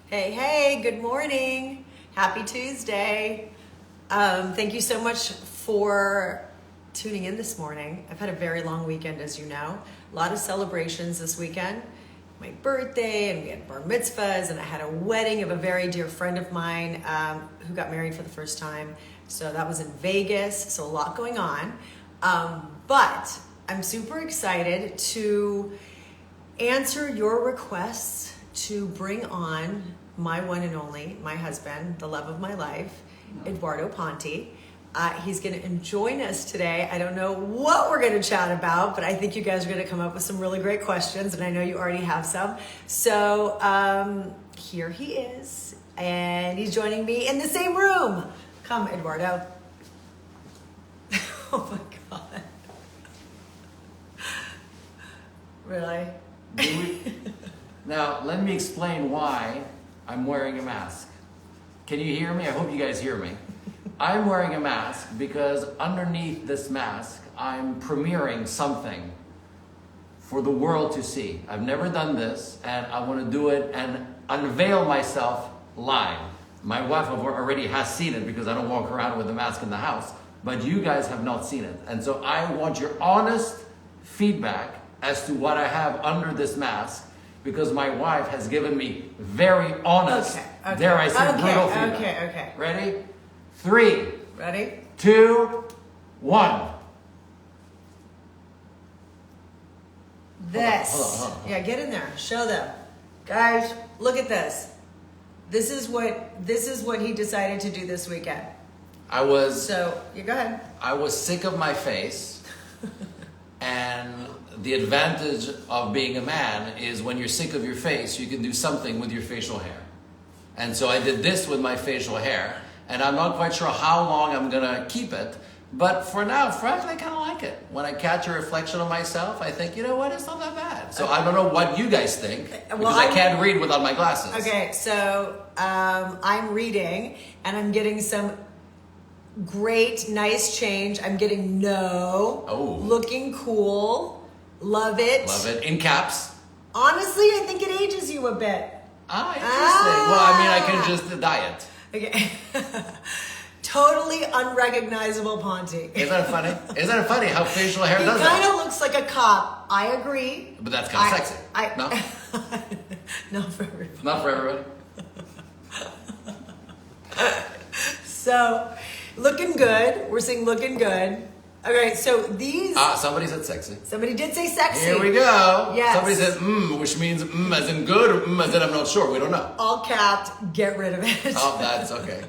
Hey, hey, good morning. Happy Tuesday. Thank you so much for tuning in this morning. I've had a very long weekend, as you know. A lot of celebrations this weekend. My birthday, and we had bar mitzvahs, and I had a wedding of a very dear friend of mine who got married for the first time. So that was in Vegas, so a lot going on. But I'm super excited to answer your requests to bring on my one and only, my husband, the love of my life, Eduardo Ponte. He's going to join us today. I don't know what we're going to chat about, but I think you guys are going to come up with some really great questions, and I know you already have some. So here he is, and he's joining me in the same room. Come, Eduardo. Oh my God. Really? Now, let me explain why I'm wearing a mask. Can you hear me? I hope you guys hear me. I'm wearing a mask because underneath this mask, I'm premiering something for the world to see. I've never done this, and I want to do it and unveil myself live. My wife already has seen it because I don't walk around with a mask in the house, but you guys have not seen it. And so I want your honest feedback as to what I have under this mask, because my wife has given me very honest, dare I say, brutal feedback. Okay. Ready? 3. Ready? 2, 1. This. Hold on. Yeah, get in there. Show them. Guys, look at this. This is what he decided to do this weekend. So, you go ahead. I was sick of my face. And the advantage of being a man is when you're sick of your face, you can do something with your facial hair. And so I did this with my facial hair, and I'm not quite sure how long I'm gonna keep it, but for now, frankly, I kind of like it. When I catch a reflection of myself, I think, you know what, it's not that bad. So I don't know what you guys think, because I can't read without my glasses. Okay, so I'm reading, and I'm getting some great, nice change. I'm getting looking cool, love it. Love it, in caps. Honestly, I think it ages you a bit. Interesting. Well, I mean, I can just diet. Okay. Totally unrecognizable Ponte. Isn't that funny? Isn't that funny how facial hair does that? He kind of looks like a cop. I agree. But that's kind of sexy. No? Not for everybody. Not for everybody. So, looking good. We're saying looking good. Okay, so these... somebody said sexy. Somebody did say sexy. Here we go. Yes. Somebody said which means as in good, or as in I'm not sure. We don't know. All capped, get rid of it. Oh, that's okay.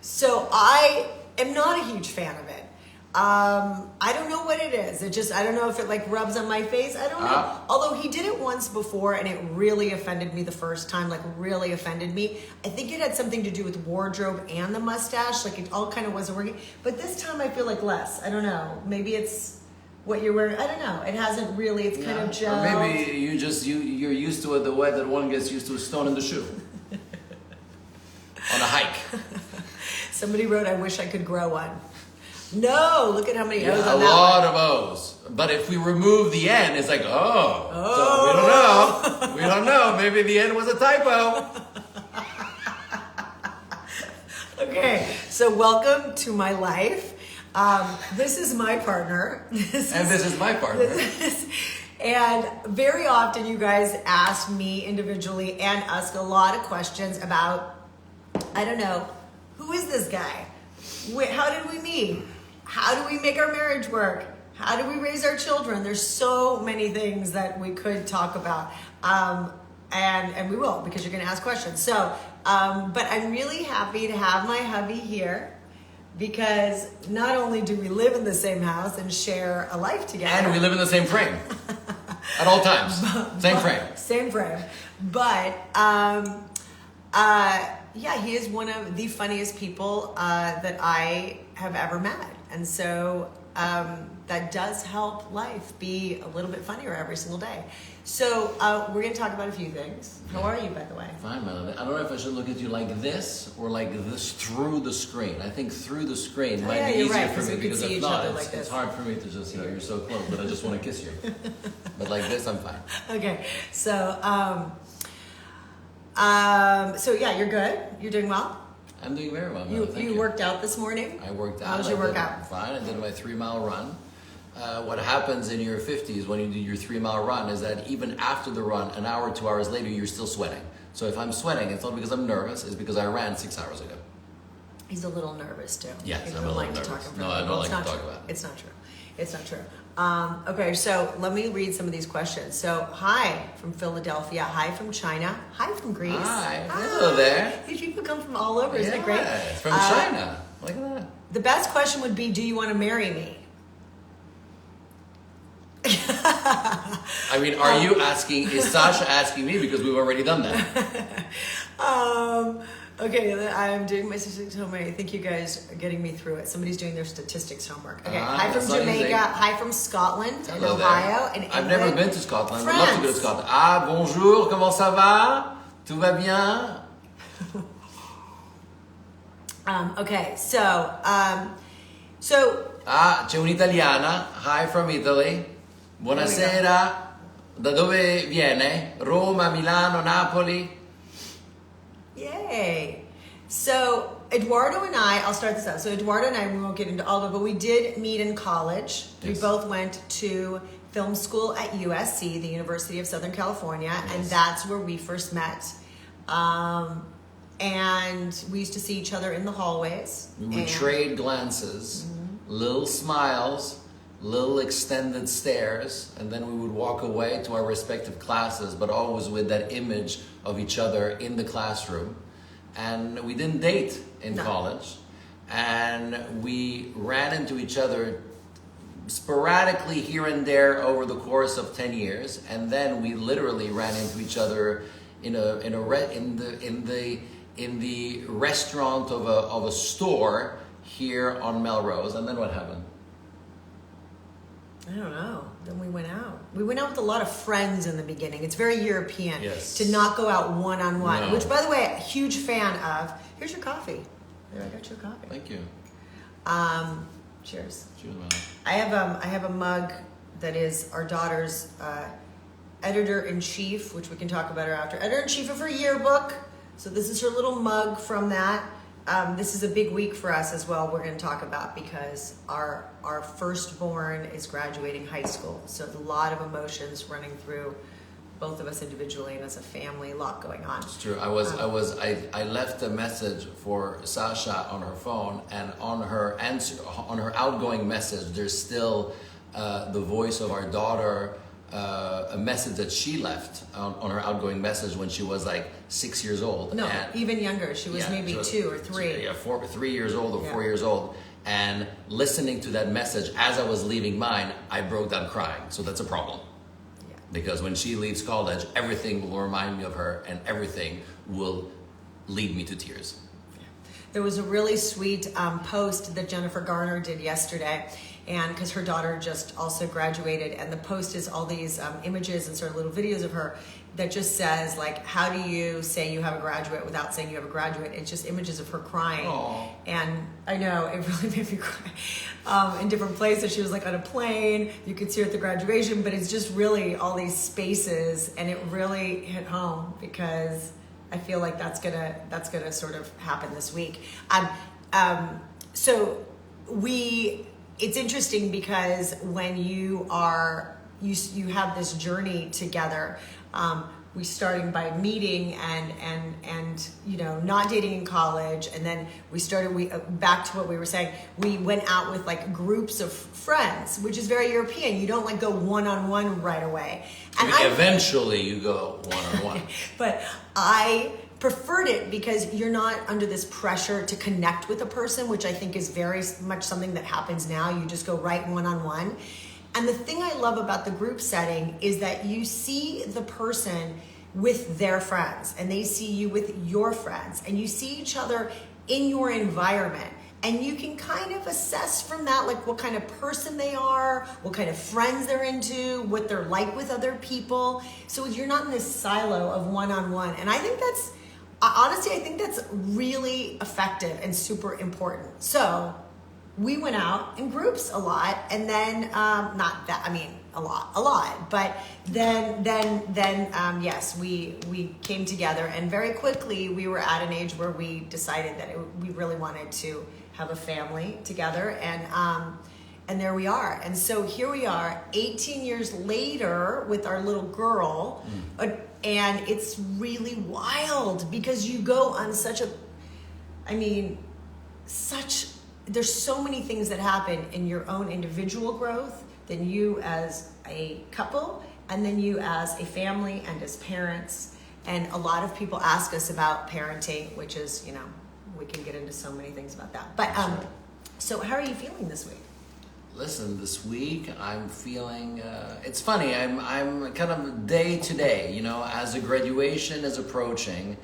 So I am not a huge fan of it. I don't know what it is. I don't know if it like rubs on my face. I don't know. Although he did it once before and it really offended me the first time, like really offended me. I think it had something to do with wardrobe and the mustache. Like it all kind of wasn't working. But this time I feel like less. I don't know. Maybe it's what you're wearing. I don't know. It hasn't really, it's kind of gelled. Or maybe you're used to it the way that one gets used to a stone in the shoe. On a hike. Somebody wrote, I wish I could grow one. No, look at how many O's on that one. A lot of O's. But if we remove the N, it's like, So we don't know. We don't know. Maybe the N was a typo. Okay, so welcome to my life. This is my partner. This is my partner. And very often you guys ask me individually and ask a lot of questions about, I don't know, who is this guy? How did we meet? How do we make our marriage work? How do we raise our children? There's so many things that we could talk about. And we will, because you're going to ask questions. So, but I'm really happy to have my hubby here, because not only do we live in the same house and share a life together. And we live in the same frame. At all times. Same frame. But, yeah, he is one of the funniest people that I have ever met. And so that does help life be a little bit funnier every single day. So we're going to talk about a few things. How are you, by the way? Fine, Melanie. I don't know if I should look at you like this or like this through the screen. I think through the screen might be easier for me, because if not, it's hard for me to just, you're so close, but I just want to kiss you. kiss you. But like this, I'm fine. Okay, so So yeah, you're good. You're doing well. I'm doing very well. You worked out this morning. I worked out. How was your workout? Fine. I did my 3-mile run. What happens in your 50s when you do your 3-mile run is that even after the run, an hour, 2 hours later, you're still sweating. So if I'm sweating, it's not because I'm nervous, it's because I ran 6 hours ago. He's a little nervous too. Yes, I'm a little nervous. No, I don't like to talk about it. It's not true. It's not true. Okay, so let me read some of these questions. So, hi from Philadelphia. Hi from China. Hi from Greece. Hi. Hello there. These people come from all over. Isn't it great? From China. Look at that. The best question would be, do you want to marry me? I mean, are you asking, is Sasha asking me because we've already done that? Okay, I'm doing my statistics homework. I think you guys are getting me through it. Somebody's doing their statistics homework. Okay, hi from Jamaica. Easy. Hi from Scotland and Ohio and England. I've never been to Scotland. France. I'd love to go to Scotland. Ah, bonjour, comment ça va? Tout va bien? Okay, so Ah, c'è un'italiana. Hi from Italy. Buonasera. Da dove viene? Roma, Milano, Napoli? Yay. So Eduardo and I, I'll start this out. So Eduardo and I, we won't get into all of it, but we did meet in college. Yes. We both went to film school at USC, the University of Southern California, yes. And that's where we first met. And we used to see each other in the hallways. We would trade glances, little smiles, little extended stares, and then we would walk away to our respective classes, but always with that image of each other in the classroom. And we didn't date in college, and we ran into each other sporadically here and there over the course of 10 years, and then we literally ran into each other in the restaurant of a store here on Melrose. And then what happened? I don't know. Then we went out. We went out with a lot of friends in the beginning. It's very European to not go out one-on-one, no. Which, by the way, a huge fan of. Here's your coffee. There, I got your coffee. Thank you. Cheers. Cheers, man. I have a mug that is our daughter's editor-in-chief, which we can talk about her after. Editor-in-chief of her yearbook. So this is her little mug from that. This is a big week for us as well. We're going to talk about because our firstborn is graduating high school. So a lot of emotions running through both of us individually and as a family. A lot going on. It's true. I left a message for Sasha on her phone, and on her outgoing message, there's still the voice of our daughter. A message that she left on her outgoing message when she was like 6 years old. No, even younger. She was maybe 2 or 3. 3 years old or 4 years old. And listening to that message as I was leaving mine, I broke down crying. So that's a problem. Yeah. Because when she leaves college, everything will remind me of her, and everything will lead me to tears. Yeah. There was a really sweet post that Jennifer Garner did yesterday. And because her daughter just also graduated, and the post is all these images and sort of little videos of her that just says, like, how do you say you have a graduate without saying you have a graduate? It's just images of her crying. Aww. And I know, it really made me cry. In different places, she was like on a plane, you could see her at the graduation, but it's just really all these spaces, and it really hit home because I feel like that's gonna sort of happen this week. It's interesting because when you have this journey together, we starting by meeting and not dating in college, and then we back to what we were saying. We went out with like groups of friends, which is very European. You don't like go one-on-one right away. And eventually you go one-on-one. But I preferred it because you're not under this pressure to connect with a person, which I think is very much something that happens now. You just go right one-on-one. And the thing I love about the group setting is that you see the person with their friends, and they see you with your friends, and you see each other in your environment. And you can kind of assess from that, like what kind of person they are, what kind of friends they're into, what they're like with other people. So you're not in this silo of one-on-one. And I think I think that's really effective and super important. So we went out in groups a lot, and then a lot. But then yes, we came together, and very quickly we were at an age where we decided that we really wanted to have a family together, and there we are. And so here we are, 18 years later with our little girl, and it's really wild because you go on there's so many things that happen in your own individual growth, then you as a couple, and then you as a family and as parents. And a lot of people ask us about parenting, which is, we can get into so many things about that. But so how are you feeling this week? Listen, this week I'm feeling, it's funny, I'm kind of day to day, as the graduation is approaching,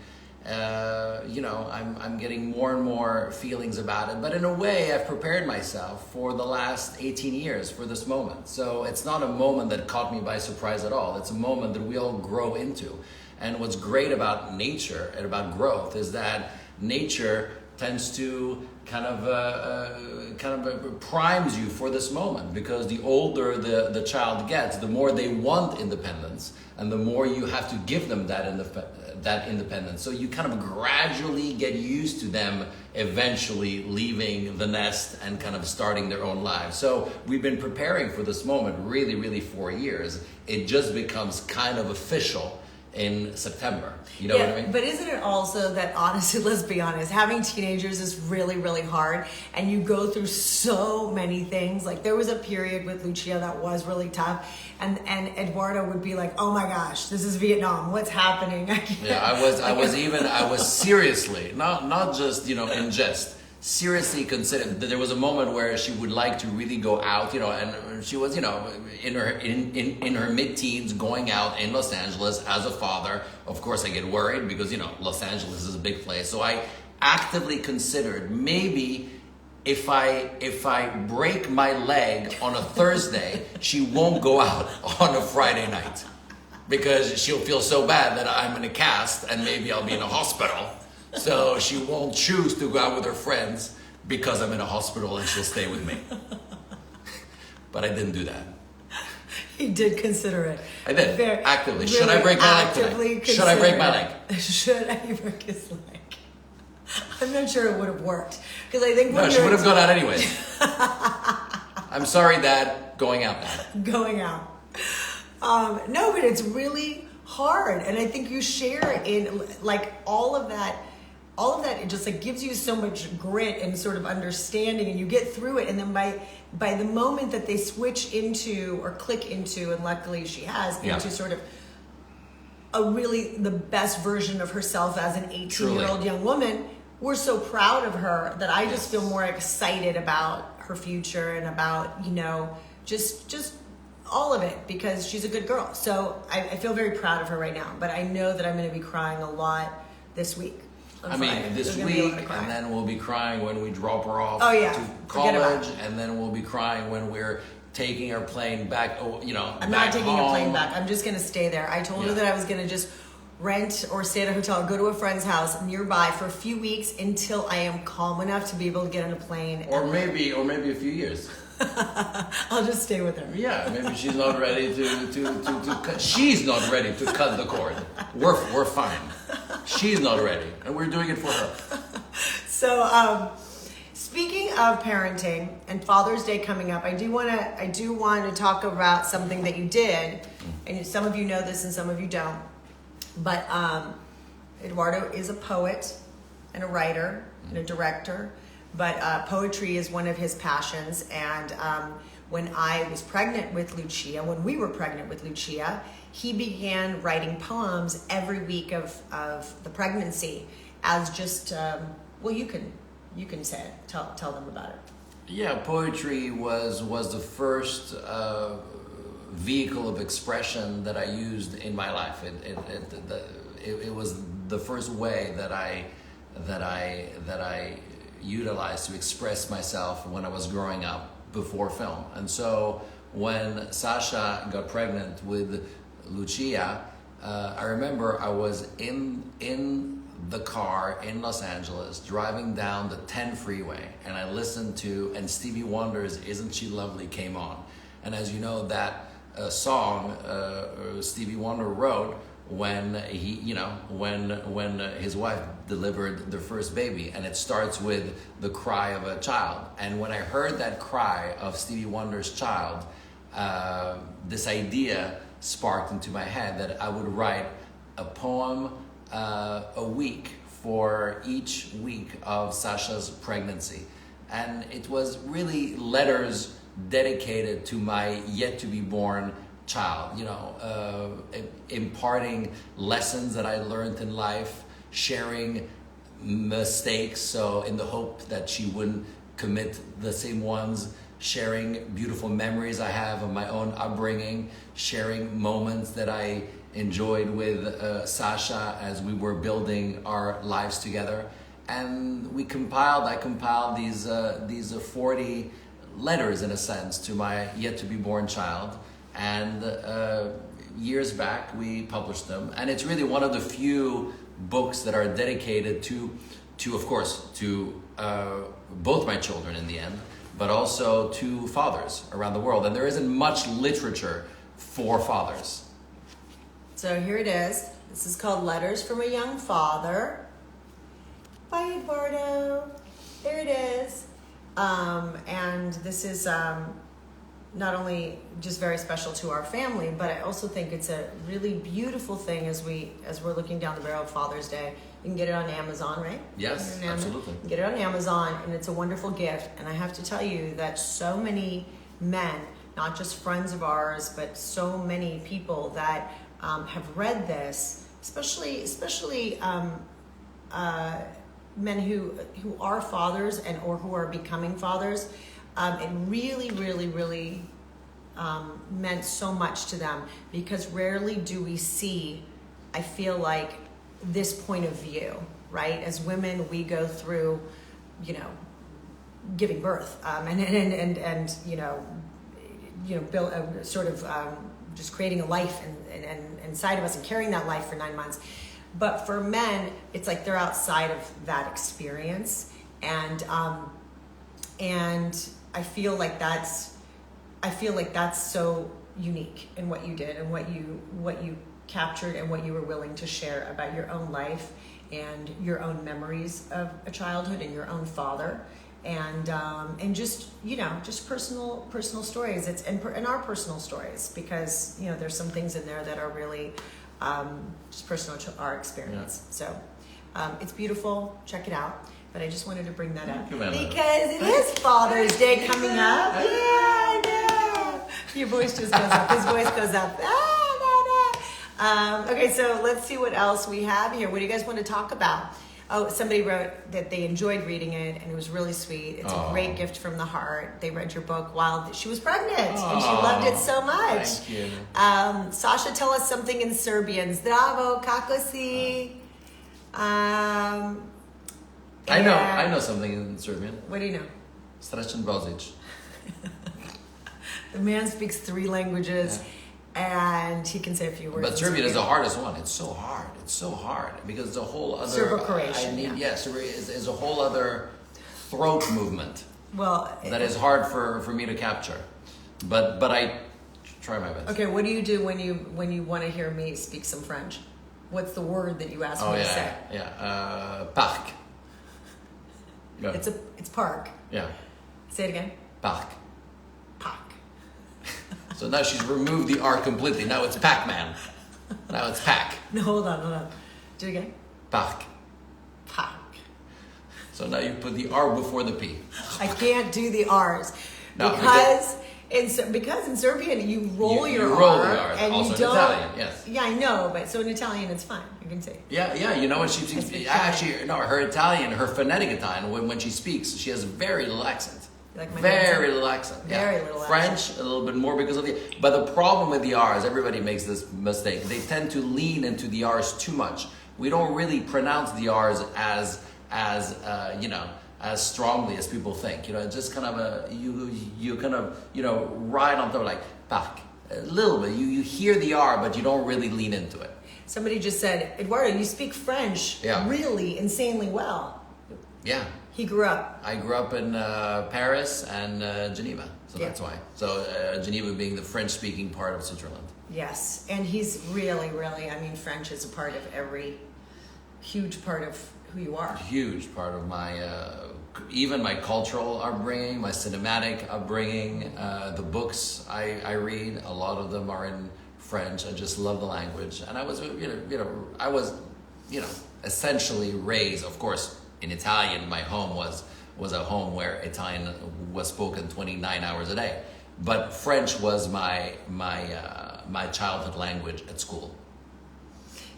I'm getting more and more feelings about it. But in a way, I've prepared myself for the last 18 years for this moment. So it's not a moment that caught me by surprise at all. It's a moment that we all grow into. And what's great about nature and about growth is that nature tends to kind of primes you for this moment, because the older the child gets, the more they want independence, and the more you have to give them that independence. So you kind of gradually get used to them eventually leaving the nest and kind of starting their own lives. So we've been preparing for this moment really, really 4 years. It just becomes kind of official in September. You know what I mean? But isn't it also that, honestly, let's be honest, having teenagers is really, really hard, and you go through so many things. Like, there was a period with Lucia that was really tough, and Eduardo would be like, oh my gosh, this is Vietnam, what's happening? I was seriously, not just, in jest, seriously considered that there was a moment where she would like to really go out, and she was, in her mid-teens, going out in Los Angeles as a father. Of course, I get worried because, Los Angeles is a big place. So I actively considered, maybe if I break my leg on a Thursday, she won't go out on a Friday night, because she'll feel so bad that I'm in a cast and maybe I'll be in a hospital. So she won't choose to go out with her friends because I'm in a hospital, and she'll stay with me. But I didn't do that. He did consider it. I did, actively. Really Should I break my leg today? Should I break my leg? Should I break his leg? I'm not sure it would have worked. Because I think she would have gone out anyways. I'm sorry, Dad. Going out now. Going out. No, but it's really hard. And I think you share in, like, all of that, it just like gives you so much grit and sort of understanding, and you get through it. And then by the moment that they switch into or click into, and luckily she has, into sort of the best version of herself as an 18-year-old young woman, we're so proud of her that I just feel more excited about her future and about, just all of it, because she's a good girl. So I feel very proud of her right now, but I know that I'm going to be crying a lot this week. This week, and then we'll be crying when we drop her off to college, and then we'll be crying when we're taking our plane back. I'm not taking a plane back. I'm just going to stay there. I told her that I was going to just rent or stay at a hotel, go to a friend's house nearby for a few weeks until I am calm enough to be able to get on a plane. Or maybe a few years. I'll just stay with her. Yeah, maybe she's not ready to cut. She's not ready to cut the cord. We're fine. She's not ready, and we're doing it for her. So, speaking of parenting and Father's Day coming up, I do want to talk about something that you did, and some of you know this and some of you don't. But Eduardo is a poet and a writer and a director. But poetry is one of his passions, and when I was pregnant with Lucia, when we were pregnant with Lucia, he began writing poems every week of the pregnancy as just, you can say it, tell them about it. Yeah, poetry was the first vehicle of expression that I used in my life. It was the first way that I utilized to express myself when I was growing up before film. And so when Sasha got pregnant with Lucia, I remember I was in the car in Los Angeles driving down the 10 freeway, and I listened to, and Stevie Wonder's Isn't She Lovely came on. And as you know, that song Stevie Wonder wrote when he, when his wife delivered their first baby, and it starts with the cry of a child. And when I heard that cry of Stevie Wonder's child, this idea sparked into my head that I would write a poem a week for each week of Sasha's pregnancy. And it was really letters dedicated to my yet to be born child, imparting lessons that I learned in life, sharing mistakes, so in the hope that she wouldn't commit the same ones, sharing beautiful memories I have of my own upbringing, sharing moments that I enjoyed with Sasha as we were building our lives together. And I compiled these 40 letters, in a sense, to my yet to be born child. And years back we published them, and it's really one of the few books that are dedicated to of course, to both my children in the end, but also to fathers around the world. And there isn't much literature for fathers. So here it is. This is called Letters from a Young Father by Eduardo. There it is. And this is not only just very special to our family, but I also think it's a really beautiful thing as we're looking down the barrel of Father's Day. You can get it on Amazon, right? Yes, absolutely. You can get it on Amazon, and it's a wonderful gift. And I have to tell you that so many men, not just friends of ours, but so many people that have read this, especially men who are fathers or who are becoming fathers. It really meant so much to them, because rarely do we see, I feel like, this point of view, right? As women, we go through, giving birth, and build a sort of just creating a life and inside of us and carrying that life for 9 months. But for men, it's like they're outside of that experience, and I feel like that's so unique in what you did and what you captured and what you were willing to share about your own life and your own memories of a childhood and your own father, and just personal stories. It's and our personal stories, because there's some things in there that are really just personal to our experience. Yeah. So it's beautiful. Check it out. But I just wanted to bring that up because it is Father's Day coming up. Yeah, I know. Your voice just goes up. His voice goes up. Okay, so let's see what else we have here. What do you guys want to talk about? Oh, somebody wrote that they enjoyed reading it, and it was really sweet. It's a great gift from the heart. They read your book while she was pregnant, and she loved it so much. Thank you. Sasha, tell us something in Serbian. Zdravo, kako si? I know something in Serbian. What do you know? Srećan Božić. The man speaks 3 languages, and he can say a few words. But Serbian is the hardest one. It's so hard. Because it's a whole other. Serbo-Croatian. Serbia is a whole other throat movement. Well, that is hard for me to capture. But I try my best. Okay, what do you do when you want to hear me speak some French? What's the word that you ask me to say? Parc. Go. It's park. Yeah. Say it again. Parc. Park. So now she's removed the R completely. Now it's Pac-Man. Now it's Pac. No, hold on. Do it again. Parc. Park. So now you put the R before the P. I can't do the R's. No, because in Serbian you roll your roll R, the R. and Also you don't. in Italian, yes. Yeah, I know, but so in Italian it's fine. You can say. Yeah. You know what she speaks? Actually, no. Her Italian, her phonetic Italian, when she speaks, she has very little accent. Like my very little accent. Very little French, accent. a little bit more because of the. But the problem with the R's, everybody makes this mistake. They tend to lean into the R's too much. We don't really pronounce the R's as strongly as people think. It's just kind of you kind of ride on top like parc a little bit. You hear the R, but you don't really lean into it. Somebody just said, Eduardo, you speak French really insanely well. Yeah. He grew up. I grew up in Paris and Geneva. So Yeah. that's why. So Geneva being the French-speaking part of Switzerland. Yes, and he's really, really, I mean, French is a part of huge part of who you are. Huge part of my, even my cultural upbringing, my cinematic upbringing, the books I read, a lot of them are in French. I just love the language. And I was, I was, essentially raised, of course, in Italian. My home was a home where Italian was spoken 29 hours a day. But French was my childhood language at school.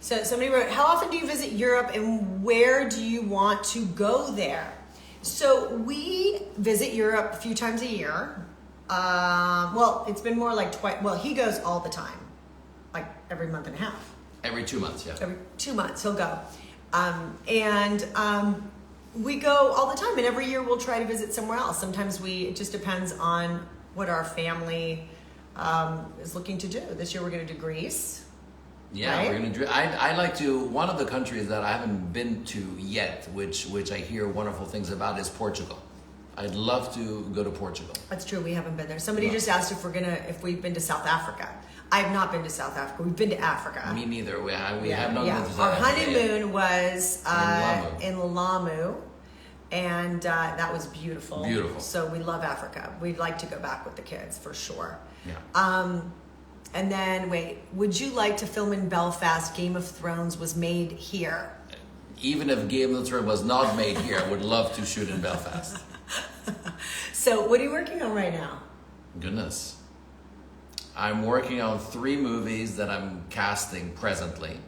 So somebody wrote, how often do you visit Europe and where do you want to go there? So we visit Europe a few times a year. Well, it's been more like twice. Well, he goes all the time, like every month and a half. Every 2 months, yeah. Every 2 months he'll go. We go all the time, and every year we'll try to visit somewhere else. Sometimes it just depends on what our family is looking to do. This year we're going to do Greece. Yeah, right? we're gonna do. I like to. One of the countries that I haven't been to yet, which I hear wonderful things about, is Portugal. I'd love to go to Portugal. That's true. We haven't been there. Somebody No. just asked if we've been to South Africa. I have not been to South Africa. We've been to Africa. Me neither. We have not been to South Our Africa yet. honeymoon was In in Lamu, and that was beautiful. Beautiful. So we love Africa. We'd like to go back with the kids for sure. Yeah. And then would you like to film in Belfast? Game of Thrones was made here. Even if Game of Thrones was not made here, I would love to shoot in Belfast. So what are you working on right now? Goodness. I'm working on 3 movies that I'm casting presently.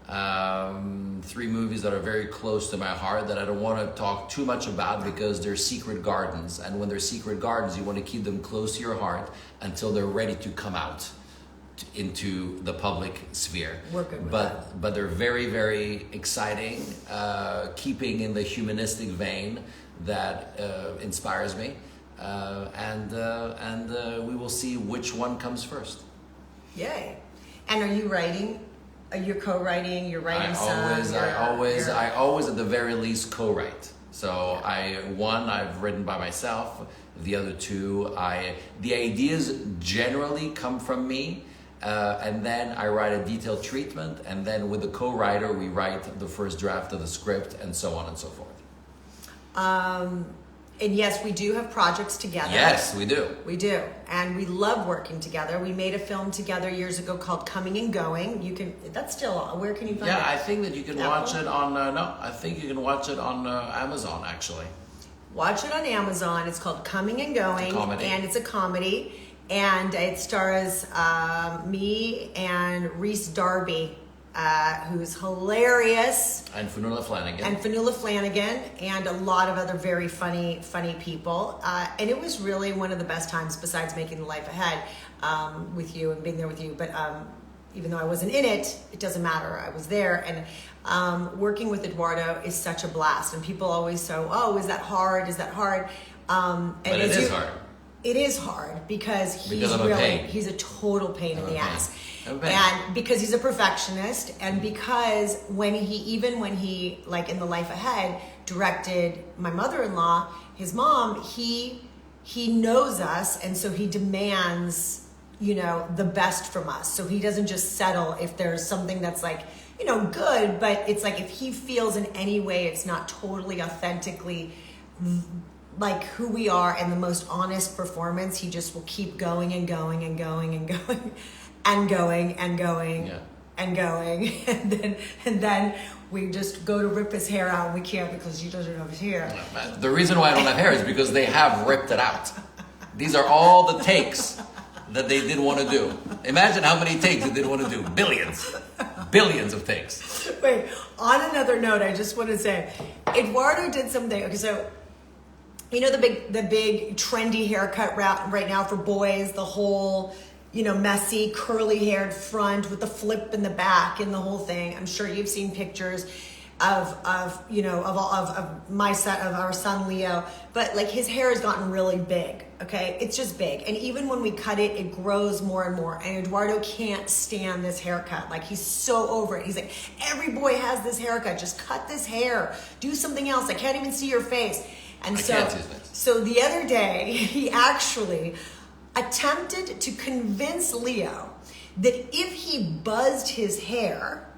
3 movies that are very close to my heart that I don't want to talk too much about because they're secret gardens. And when they're secret gardens, you want to keep them close to your heart until they're ready to come out into the public sphere. We're good with But they're very, very exciting, keeping in the humanistic vein that inspires me. And we will see which one comes first. Yay. And are you writing? You're co-writing, you're writing I always at the very least co-write. So I've written by myself. The other 2, the ideas generally come from me. And then I write a detailed treatment. And then with the co-writer, we write the first draft of the script and so on and so forth. And yes, we do have projects together. Yes, we do. We do. And we love working together. We made a film together years ago called Coming and Going. That's still on. Where can you find it? Yeah, I think that you can watch it on, I think you can watch it on Amazon, actually. Watch it on Amazon. It's called Coming and Going. It's a comedy. And it's a comedy. And it stars me and Reese Darby, who's hilarious. And Fionnuala Flanagan. And a lot of other very funny people. And it was really one of the best times besides making the life ahead with you and being there with you. But even though I wasn't in it, it doesn't matter. I was there. And working with Eduardo is such a blast. And people always say, oh, is that hard? Is that hard? But it is hard. It is hard because he's a total pain in the ass. And because he's a perfectionist, and because when he like in the life ahead directed my mother-in-law, his mom, he knows us, and so he demands the best from us. So he doesn't just settle if there's something that's like good, but it's like if he feels in any way it's not totally authentically like who we are and the most honest performance, he just will keep going and going and going and going and going and going and going. And then we just go to rip his hair out and we can't because he doesn't have his hair. The reason why I don't have hair is because they have ripped it out. These are all the takes that they didn't want to do. Imagine how many takes they didn't want to do. Billions of takes. Wait, on another note, I just want to say, Eduardo did something. Okay, so the big trendy haircut right now for boys, the whole messy curly haired front with the flip in the back and the whole thing. I'm sure you've seen pictures of my son, of our son Leo, but like his hair has gotten really big. Okay, it's just big, and even when we cut it, it grows more and more. And Eduardo can't stand this haircut. Like he's so over it. He's like, every boy has this haircut. Just cut this hair. Do something else. I can't even see your face. And I so, can't Tuesdays. so the other day, he actually attempted to convince Leo that if he buzzed his hair,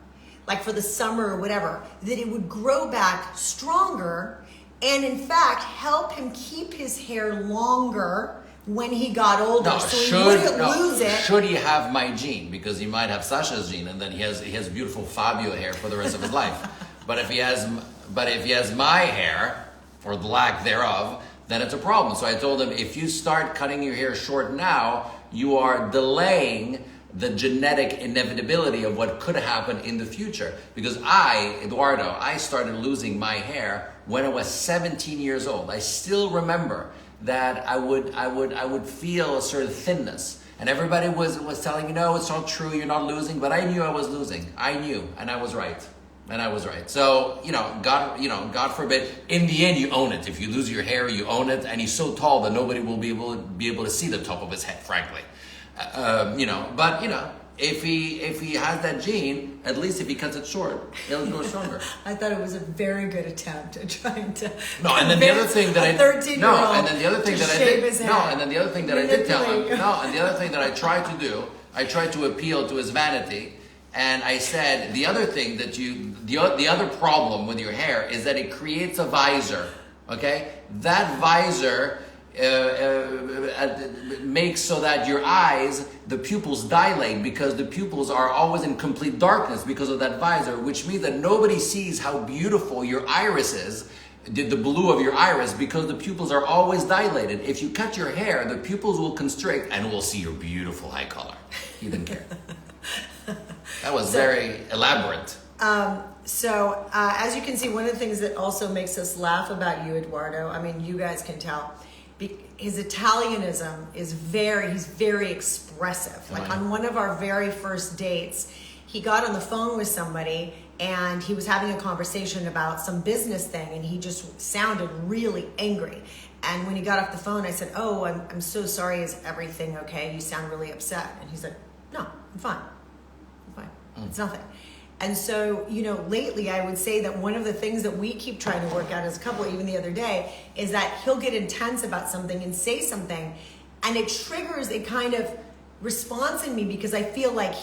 like for the summer or whatever, that it would grow back stronger and in fact help him keep his hair longer when he got older, so he wouldn't lose it. Should he have my gene? Because he might have Sasha's gene, and then he has beautiful Fabio hair for the rest of his life. But if he has my hair, or the lack thereof, then it's a problem. So I told him, if you start cutting your hair short now, you are delaying the genetic inevitability of what could happen in the future. Because Eduardo, I started losing my hair when I was 17 years old. I still remember that I would feel a sort of thinness. And everybody was telling me, no, it's not true, you're not losing. But I knew I was losing. I knew, and I was right. So, God forbid, in the end you own it. If you lose your hair, you own it. And he's so tall that nobody will be able to see the top of his head, frankly. If he has that gene, at least if he cuts it short, it'll grow stronger. I thought it was a very good attempt at trying to. No, and then the other thing that I 13-year-old and then the other thing that I did and then the other thing that I did tell him and the other thing that I tried to do, I tried to appeal to his vanity, and I said the other thing that the other problem with your hair is that it creates a visor. Okay, that visor makes so that your eyes, the pupils dilate because the pupils are always in complete darkness because of that visor, which means that nobody sees how beautiful your iris is, the blue of your iris, because the pupils are always dilated. If you cut your hair, the pupils will constrict and we'll see your beautiful eye color. He didn't care. That was very elaborate. As you can see, one of the things that also makes us laugh about you, Eduardo, I mean, you guys can tell, his Italianism is he's very expressive. Like on one of our very first dates, he got on the phone with somebody and he was having a conversation about some business thing and he just sounded really angry. And when he got off the phone, I said, "Oh, I'm so sorry. Is everything okay? You sound really upset." And he's like, "No, I'm fine. It's nothing." And so, lately I would say that one of the things that we keep trying to work out as a couple, even the other day, is that he'll get intense about something and say something, and it triggers a kind of response in me because I feel like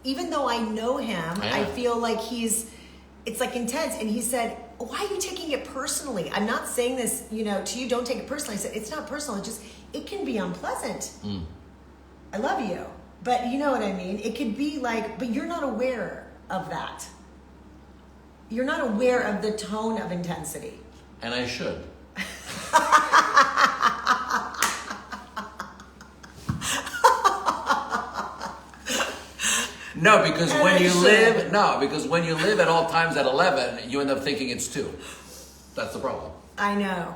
even though I know him, I feel like it's like intense. And he said, "Why are you taking it personally? I'm not saying this, to you, don't take it personally." I said, "It's not personal. It can be unpleasant. I love you, but you know what I mean? It could be like, but you're not aware of that. You're not aware of the tone of intensity." And I should. No, because when you live at all times at 11, you end up thinking it's 2. That's the problem. I know,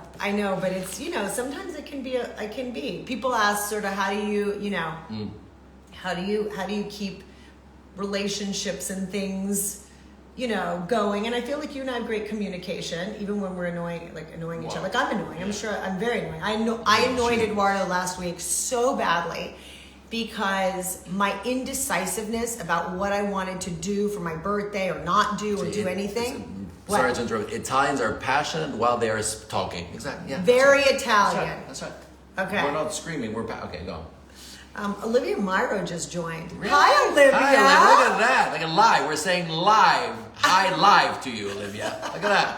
but it's, sometimes it can be. People ask sort of how do you keep relationships and things, going. And I feel like you and I have great communication, even when we're annoying each other. Like I'm annoying. I'm sure I'm very annoying. I annoyed Eduardo last week so badly because my indecisiveness about what I wanted to do for my birthday or not do or do anything. Sorry to interrupt. Italians are passionate while they are talking. Exactly. Yeah. Very Italian. That's right. Okay. We're not screaming. Okay, go on. Olivia Myro just joined. Really? Hi, Olivia. Hi, look at that. Like a live. We're saying live. Hi, live to you, Olivia. Look at that.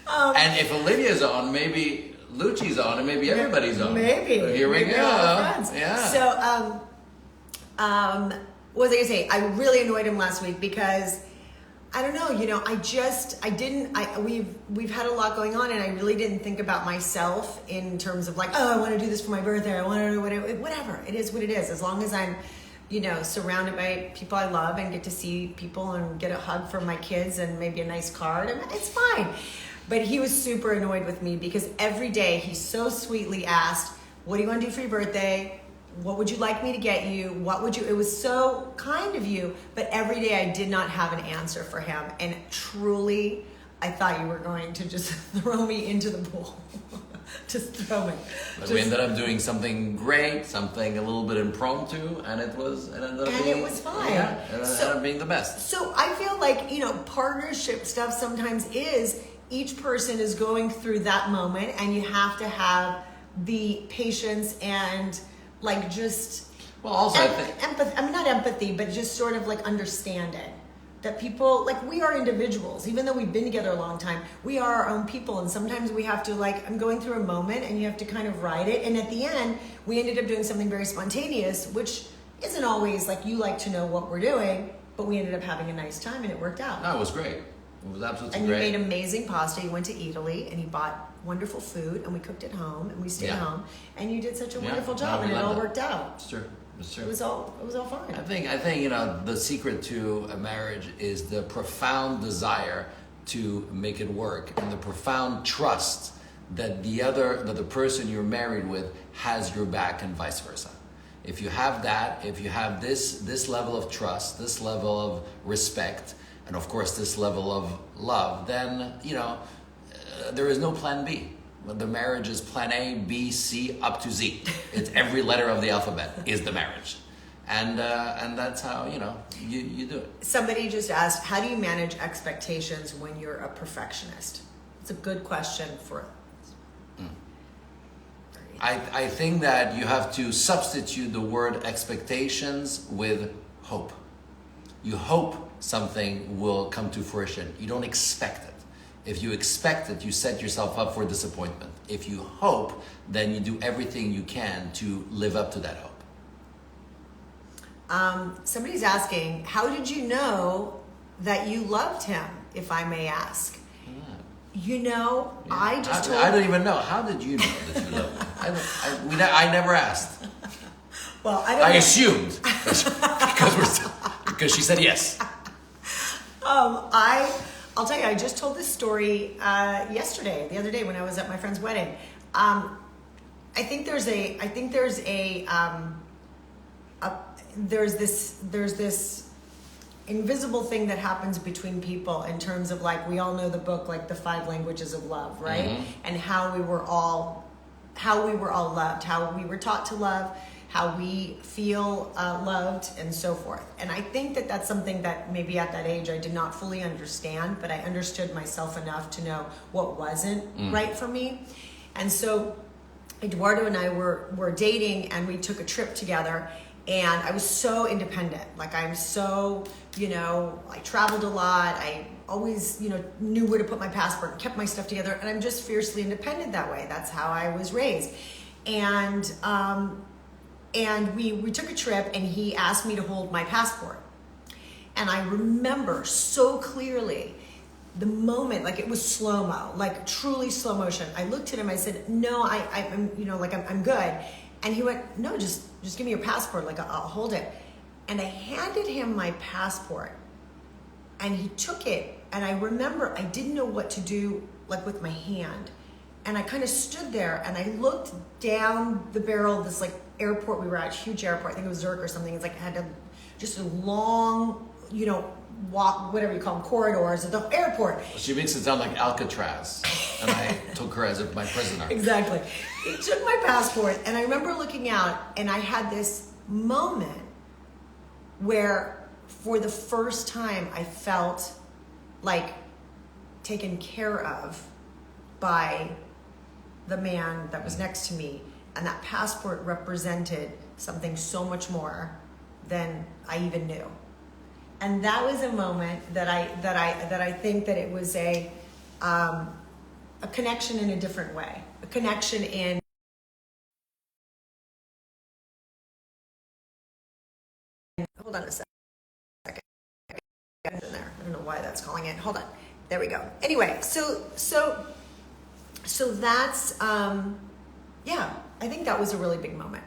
And if Olivia's on, maybe Lucci's on, and maybe everybody's on. Maybe. So here we go. Yeah. So, what was I going to say? I really annoyed him last week because I don't know, we've had a lot going on and I really didn't think about myself in terms of like, oh, I want to do this for my birthday. I want to do whatever. It is what it is. As long as I'm, surrounded by people I love and get to see people and get a hug from my kids and maybe a nice card, it's fine. But he was super annoyed with me because every day he so sweetly asked, "What do you want to do for your birthday? What would you like me to get you? It was so kind of you," but every day I did not have an answer for him. And truly, I thought you were going to just throw me into the pool. Just throw me. But we ended up doing something great, something a little bit impromptu, and it was fine. Yeah, it ended up being the best. So I feel like, partnership stuff sometimes is each person is going through that moment, and you have to have the patience and like just Well, also, I think empathy. I mean, not empathy, but just sort of like understanding that people, like, we are individuals. Even though we've been together a long time, we are our own people, and sometimes we have to, like, I'm going through a moment, and you have to kind of ride it. And at the end, we ended up doing something very spontaneous, which isn't always like you like to know what we're doing, but we ended up having a nice time, and it worked out. no, it was great. It was absolutely And great. you made amazing pasta. You went to Italy, and you bought wonderful food, and we cooked at home, and we stayed Yeah. home, and you did such a Yeah. wonderful No, job, we and it loved all it. worked out. It's true. It's true. It was all fine. I think the secret to a marriage is the profound desire to make it work, and the profound trust that the person you're married with has your back, and vice versa. If you have that, if you have this level of trust, this level of respect, and of course this level of love, then there is no plan B. The marriage is plan A, B, C, up to Z. It's every letter of the alphabet is the marriage. And that's how, you do it. Somebody just asked, how do you manage expectations when you're a perfectionist? It's a good question for... I think that you have to substitute the word expectations with hope. You hope something will come to fruition. You don't expect it. If you expect it, you set yourself up for disappointment. If you hope, then you do everything you can to live up to that hope. Somebody's asking, how did you know that you loved him, if I may ask? I just told... I don't even know. How did you know that you loved me? I never asked. Well, I don't I know. assumed because she said yes. I'll tell you, I just told this story the other day when I was at my friend's wedding. I think there's this invisible thing that happens between people in terms of, like, we all know the book, like the 5 languages of love, right? Mm-hmm. And how we were all loved, how we were taught to love, how we feel loved, and so forth. And I think that that's something that maybe at that age I did not fully understand, but I understood myself enough to know what wasn't right for me. And so Eduardo and I were dating, and we took a trip together, and I was so independent. Like, I'm so, I traveled a lot. I always, knew where to put my passport, kept my stuff together, and I'm just fiercely independent that way. That's how I was raised. And we took a trip, and he asked me to hold my passport. And I remember so clearly the moment, like it was slow-mo, like truly slow motion. I looked at him, I said, no, I'm I'm good. And he went, no, just give me your passport, like I'll hold it. And I handed him my passport, and he took it. And I remember I didn't know what to do, like with my hand. And I kind of stood there, and I looked down the barrel of this like airport we were at, huge airport. I think it was Zurich or something. It's like I had just a long, walk, whatever you call them, corridors of the airport. She makes it sound like Alcatraz, and I took her as my prisoner. Exactly. He took my passport, and I remember looking out, and I had this moment where, for the first time, I felt like taken care of by the man that was next to me, and that passport represented something so much more than I even knew. And that was a moment that I think that it was a connection in a different way, a connection in. Hold on a second. In there. I don't know why that's calling it. Hold on. There we go. Anyway, so that's I think that was a really big moment.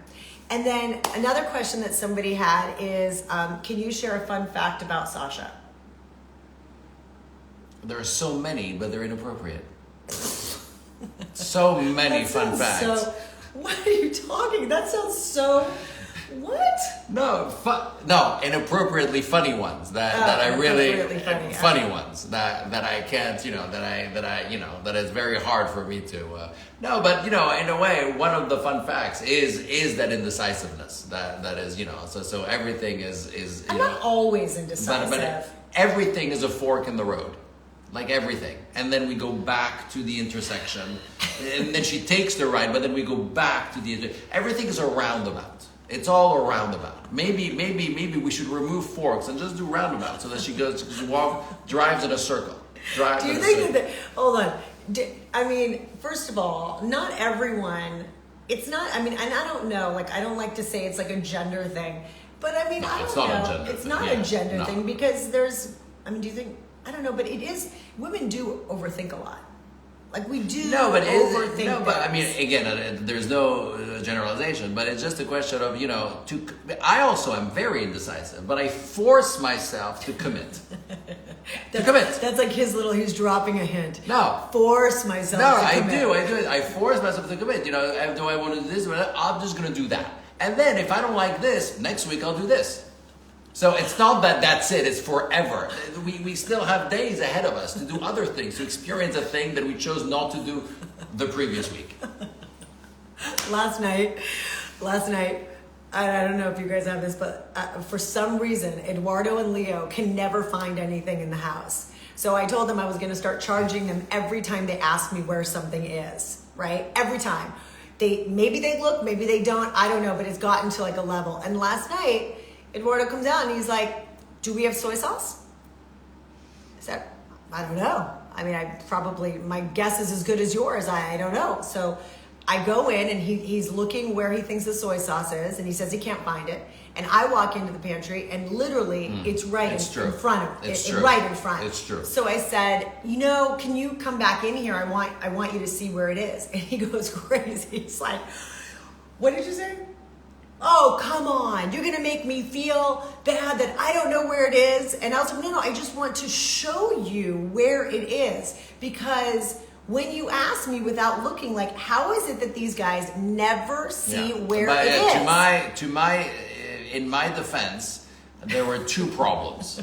And then another question that somebody had is, can you share a fun fact about Sasha? There are so many, but they're inappropriate. So many fun facts. So, what are you talking? That sounds so. What? No, inappropriately funny ones that I really funny ones that I can't, that is very hard for me to. No, but in a way, one of the fun facts is that indecisiveness. That is, so everything is. I'm not always indecisive. But everything is a fork in the road. like everything. And then we go back to the intersection. And then she takes the right, but then we go back to the everything is a roundabout. It's all a roundabout. Maybe we should remove forks and just do roundabout so that she drives in a circle. Do you think that, hold on. I mean, first of all, not everyone, it's not, I mean, and I don't know, like, I don't like to say it's like a gender thing, but I mean, No, I don't it's know. not a gender It's thing. not Yeah, a gender no. thing because there's, I mean, do you think, I don't know, but it is, women do overthink a lot. Like we do overthink I mean, things. again, there's no generalization, but it's just a question of, I also am very indecisive, but I force myself to commit. That's like he's dropping a hint. No. Force myself No, to I commit. do it. I force myself to commit. Do I want to do this? I'm just going to do that. And then if I don't like this, next week I'll do this. So it's not that that's it, it's forever. We still have days ahead of us to do other things, to experience a thing that we chose not to do the previous week. Last night, I don't know if you guys have this, but for some reason, Eduardo and Leo can never find anything in the house. So I told them I was going to start charging them every time they ask me where something is, right? Every time. Maybe they look, maybe they don't, I don't know, but it's gotten to like a level. And last night, Eduardo comes out and he's like, do we have soy sauce? I said, I don't know. I mean, my guess is as good as yours. I don't know. So I go in and he's looking where he thinks the soy sauce is and he says he can't find it. And I walk into the pantry and literally it's right in front of it. Right in front. It's true. So I said, can you come back in here? I want you to see where it is. And he goes crazy. He's like, what did you say? Oh, come on. You're going to make me feel bad that I don't know where it is. And I was like, no, I just want to show you where it is. Because when you ask me without looking, like, how is it that these guys never see where it is? In my defense, there were two problems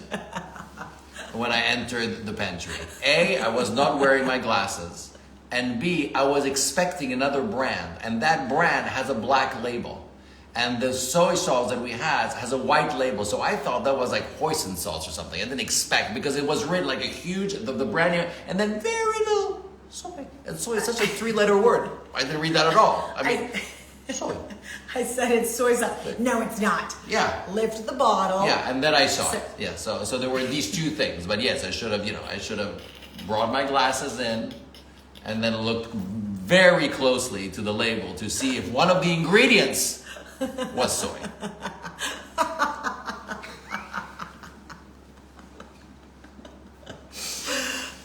when I entered the pantry. A, I was not wearing my glasses. And B, I was expecting another brand. And that brand has a black label. And the soy sauce that we had has a white label. So I thought that was like hoisin sauce or something. I didn't expect because it was written like a huge, the brand new, and then very little soy. And soy is such a 3-letter word. I didn't read that at all. I mean, soy. I said it's soy sauce. No, it's not. Yeah. Lift the bottle. Yeah, and then I saw it. Yeah, so there were these two things. But yes, I should have brought my glasses in and then looked very closely to the label to see if one of the ingredients was soy.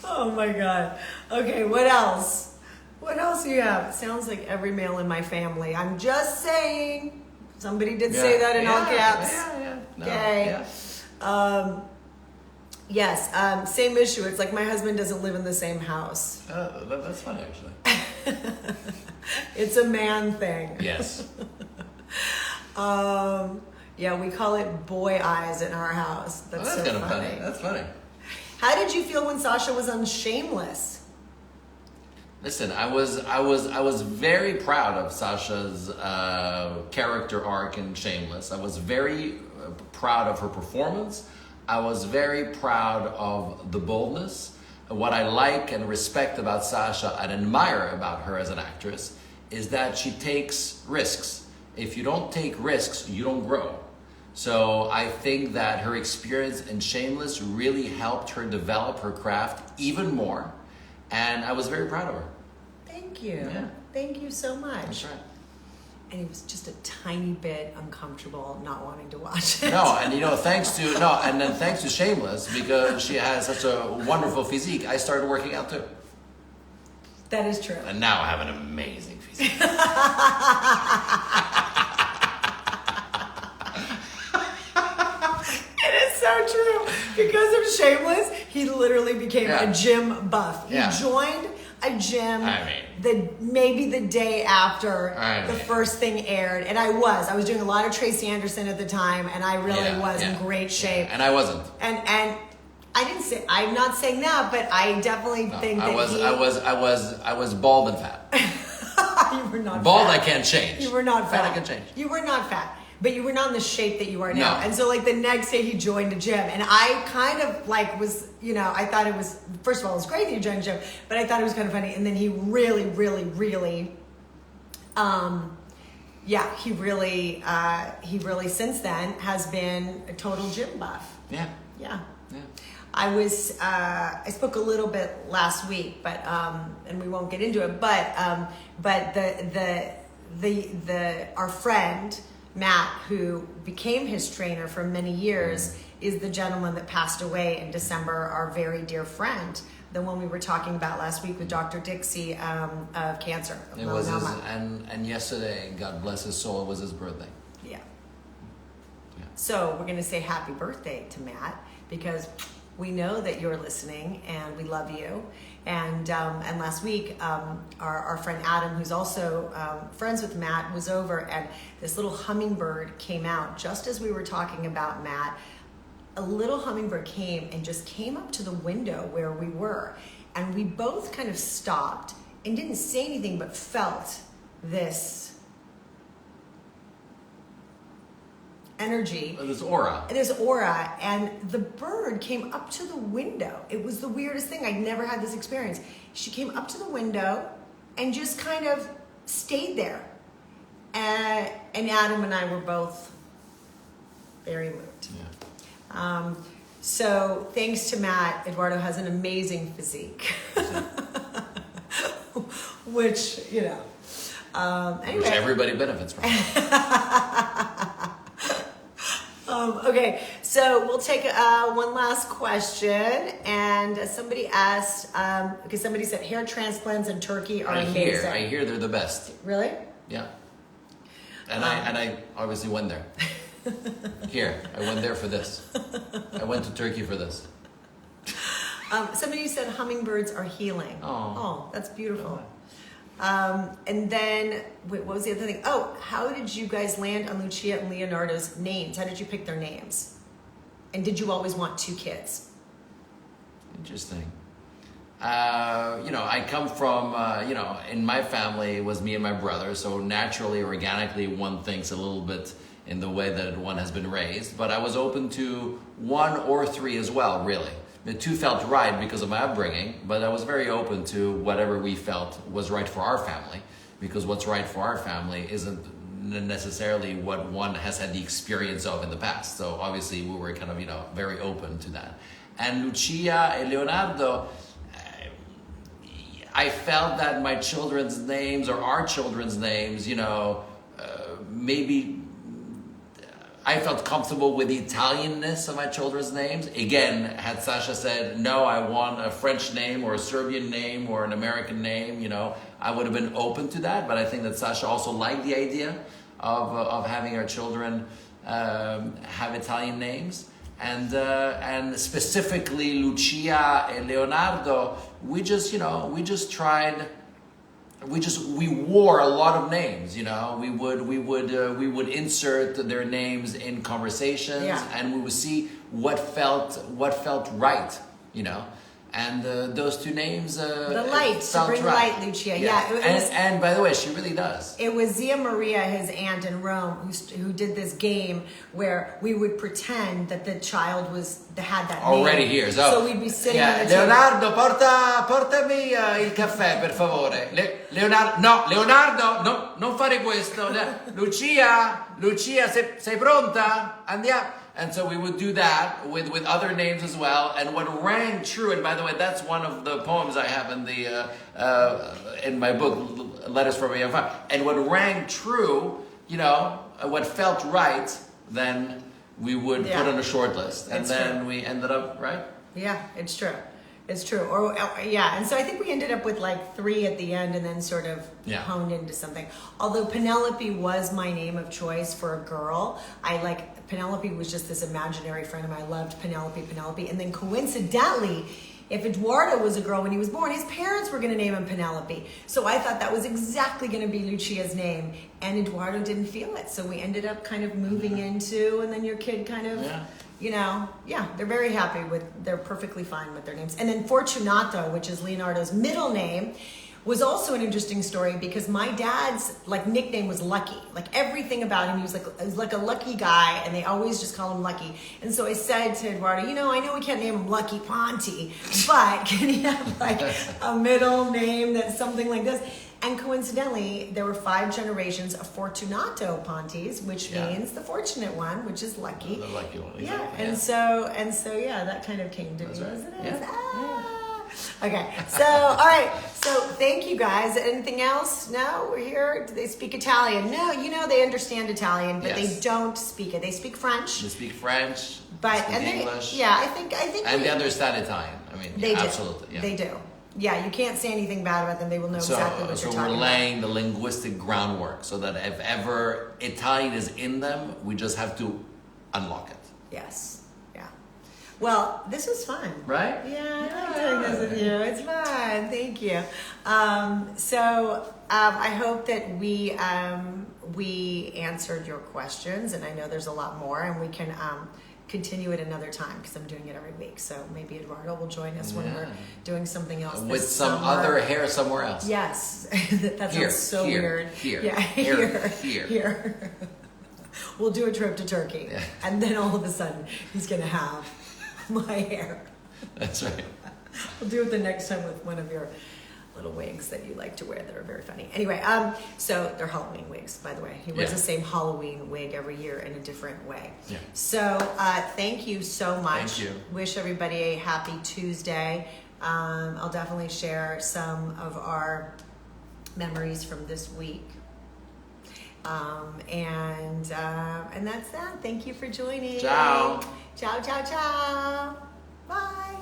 Oh my God. Okay, what else? What else do you have? Sounds like every male in my family. I'm just saying. Somebody did say that in all caps. Yeah. No, Okay. yeah. Yes, same issue. It's like my husband doesn't live in the same house. That's funny, actually. It's a man thing. Yes. Yeah, we call it boy eyes in our house. That's so kind of funny. funny. That's funny. How did you feel when Sasha was on Shameless? Listen, I was very proud of Sasha's character arc in Shameless. I was very proud of her performance. I was very proud of the boldness. What I like and respect about Sasha and admire about her as an actress is that she takes risks. If you don't take risks, you don't grow. So I think that her experience in Shameless really helped her develop her craft even more. And I was very proud of her. Thank you. Yeah. Thank you so much. That's right. And it was just a tiny bit uncomfortable not wanting to watch it. No, and thanks to Shameless, because she has such a wonderful physique, I started working out too. That is true. And now I have an amazing physique. It is so true. Because of Shameless, he literally became a gym buff. He joined a gym maybe the day after the first thing aired. And I was doing a lot of Tracy Anderson at the time, and I really was in great shape. And I wasn't. And I'm not saying that, but I definitely think that I was bald and fat. You were not bald fat. I can't change. You were not fat. Fat I can change. You were not fat. But you were not in the shape that you are now. No. And so like the next day he joined a gym, and I kind of like was, you know, I thought it was, first of all, it was great that you joined a gym, but I thought it was kind of funny. And then he really, he really since then has been a total gym buff. Yeah. Yeah. Yeah. I spoke a little bit last week, but and we won't get into it. But our friend Matt, who became his trainer for many years, is the gentleman that passed away in December. Our very dear friend, the one we were talking about last week with Dr. Dixie of cancer. Of It was his, melanoma. and yesterday, God bless his soul, it was his birthday. Yeah. So we're gonna say happy birthday to Matt, because we know that you're listening and we love you. And last week, our friend Adam, who's also friends with Matt, was over, and this little hummingbird came out just as we were talking about Matt. A little hummingbird came and just came up to the window where we were. And we both kind of stopped and didn't say anything, but felt this energy. This aura. This aura, and the bird came up to the window. It was the weirdest thing. I'd never had this experience. She came up to the window and just kind of stayed there. And Adam and I were both very moved. Yeah. So thanks to Matt, Eduardo has an amazing physique. Which, you know. Anyway. Which everybody benefits from. Okay, so we'll take one last question. And somebody asked, because somebody said hair transplants in Turkey are amazing. I hear they're the best. Really? Yeah. And I obviously went there. Here, I went there for this. I went to Turkey for this. Somebody said hummingbirds are healing. Oh, that's beautiful. And then, wait, what was the other thing? Oh, how did you guys land on Lucia and Leonardo's names? How did you pick their names? And did you always want 2 kids? Interesting. I come from, in my family it was me and my brother, so naturally, organically, one thinks a little bit in the way that one has been raised, but I was open to 1 or 3 as well, really. The 2 felt right because of my upbringing, but I was very open to whatever we felt was right for our family, because what's right for our family isn't necessarily what one has had the experience of in the past. So obviously we were kind of, very open to that. And Lucia and Leonardo, I felt that my children's names or our children's names, maybe I felt comfortable with the Italianness of my children's names. Again, had Sasha said, no, I want a French name or a Serbian name or an American name, I would have been open to that. But I think that Sasha also liked the idea of having our children have Italian names. And specifically Lucia and Leonardo, we wore a lot of names, we would insert their names in conversations, and we would see what felt right, and those 2 names the light, to bring right. light, Lucia. Yeah. And by the way, she really does. It was Zia Maria, his aunt in Rome, who did this game where we would pretend that the child had that already name. here. So we'd be sitting on the table. Leonardo, portami il caffè, per favore. Leonardo, no, non fare questo. Lucia, sei pronta? Andiamo. And so we would do that with other names as well. And what rang true, and by the way, that's one of the poems I have in my book, Letters from a Young Father. And what rang true, what felt right, then we would put on a short list. And then we ended up, right? Yeah, it's true. It's true. And so I think we ended up with like 3 at the end and then sort of honed into something. Although Penelope was my name of choice for a girl. Penelope was just this imaginary friend of mine. I loved Penelope. And then coincidentally, if Eduardo was a girl when he was born, his parents were going to name him Penelope. So I thought that was exactly going to be Lucia's name. And Eduardo didn't feel it. So we ended up kind of moving into, and then your kid kind of... they're very happy they're perfectly fine with their names. And then Fortunato, which is Leonardo's middle name, was also an interesting story because my dad's like nickname was Lucky. Like everything about him, he was like a lucky guy, and they always just call him Lucky. And so I said to Eduardo, I know we can't name him Lucky Ponte, but can he have like a middle name that's something like this? And coincidentally, there were 5 generations of Fortunato Pontes, which means the fortunate one, which is lucky. The lucky one. Yeah, Exactly. and so yeah, that kind of came to That's me, right. wasn't it? Yeah. Okay, so all right, so thank you guys. Anything else? No, we're here. Do they speak Italian? No, they understand Italian, but they don't speak it. They speak French. They speak French. But they speak English. I think. And they understand Italian. I mean, they do. absolutely. Yeah. They do. Yeah, you can't say anything bad about them. They will know exactly what you're talking about. So we're laying the linguistic groundwork so that if ever Italian is in them, we just have to unlock it. Yes. Yeah. Well, this was fun. Right? Yeah, I like doing this with you. It's fun. Thank you. I hope that we answered your questions, and I know there's a lot more, and we can continue it another time because I'm doing it every week. So maybe Eduardo will join us when we're doing something else with this some summer. other hair somewhere else. Yes, that sounds so weird. Here, yeah, here. We'll do a trip to Turkey, and then all of a sudden he's gonna have my hair. That's right. We'll do it the next time with one of your little wigs that you like to wear that are very funny. Anyway, so they're Halloween wigs, by the way. He wears the same Halloween wig every year in a different way. Yeah. So thank you so much. Thank you. Wish everybody a happy Tuesday. I'll definitely share some of our memories from this week. And that's that. Thank you for joining. Ciao. Ciao, ciao, ciao. Bye.